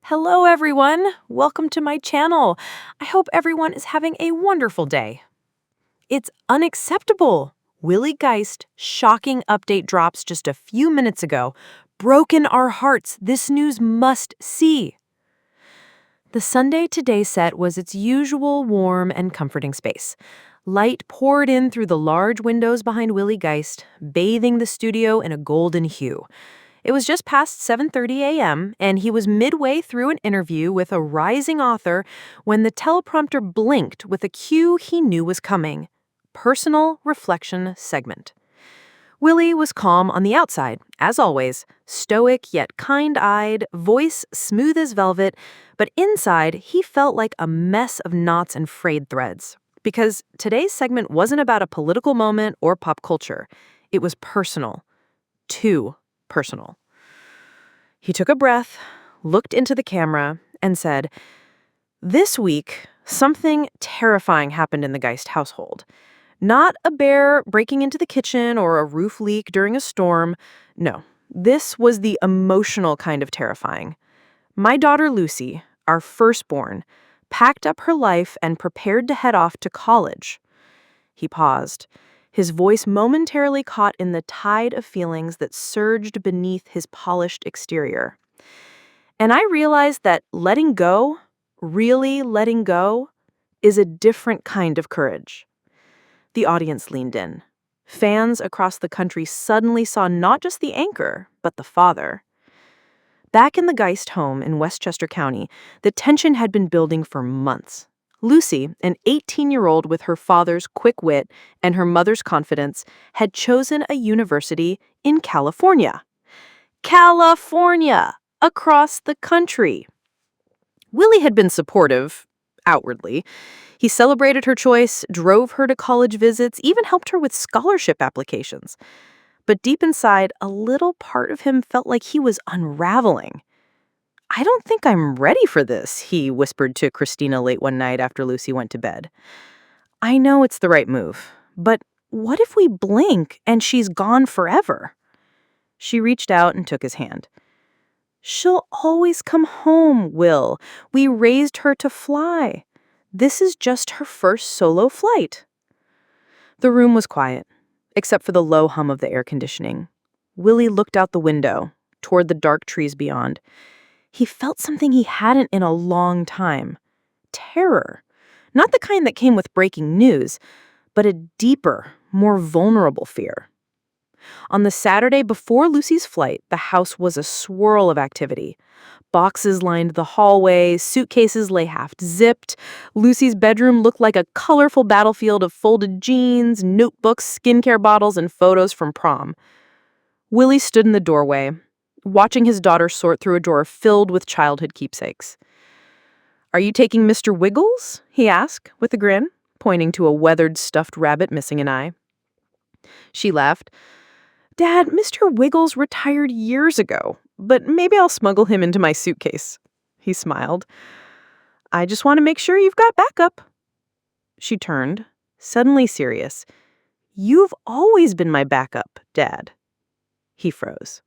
Hello, everyone. Welcome to my channel. I hope everyone is having a wonderful day. It's unacceptable. Willie Geist shocking update drops just a few minutes ago. Broken our hearts. This news must see. The Sunday Today set was its usual warm and comforting space. Light poured in through the large windows behind Willie Geist, bathing the studio in a golden hue. It was just past 7:30 a.m., and he was midway through an interview with a rising author when the teleprompter blinked with a cue he knew was coming. Personal reflection segment. Willie was calm on the outside, as always, stoic yet kind-eyed, voice smooth as velvet, but inside he felt like a mess of knots and frayed threads. Because today's segment wasn't about a political moment or pop culture. It was personal. Too personal. He took a breath, looked into the camera, and said, "This week, something terrifying happened in the Geist household. Not a bear breaking into the kitchen or a roof leak during a storm. No, this was the emotional kind of terrifying. My daughter Lucy, our firstborn, packed up her life and prepared to head off to college." He paused, his voice momentarily caught in the tide of feelings that surged beneath his polished exterior. "And I realized that letting go, really letting go, is a different kind of courage." The audience leaned in. Fans across the country suddenly saw not just the anchor, but the father. Back in the Geist home in Westchester County, the tension had been building for months. Lucy, an 18-year-old with her father's quick wit and her mother's confidence, had chosen a university in California. California! Across the country. Willie had been supportive, outwardly. He celebrated her choice, drove her to college visits, even helped her with scholarship applications. But deep inside, a little part of him felt like he was unraveling. "I don't think I'm ready for this," he whispered to Christina late one night after Lucy went to bed. "I know it's the right move, but what if we blink and she's gone forever?" She reached out and took his hand. "She'll always come home, Will. We raised her to fly. This is just her first solo flight." The room was quiet, except for the low hum of the air conditioning. Willie looked out the window, toward the dark trees beyond. He felt something he hadn't in a long time. Terror. Not the kind that came with breaking news, but a deeper, more vulnerable fear. On the Saturday before Lucy's flight, the house was a swirl of activity. Boxes lined the hallway, suitcases lay half-zipped. Lucy's bedroom looked like a colorful battlefield of folded jeans, notebooks, skincare bottles, and photos from prom. Willie stood in the doorway, watching his daughter sort through a drawer filled with childhood keepsakes. "Are you taking Mr. Wiggles?" he asked, with a grin, pointing to a weathered stuffed rabbit missing an eye. She laughed. "Dad, Mr. Wiggles retired years ago, but maybe I'll smuggle him into my suitcase." He smiled. "I just want to make sure you've got backup." She turned, suddenly serious. "You've always been my backup, Dad." He froze.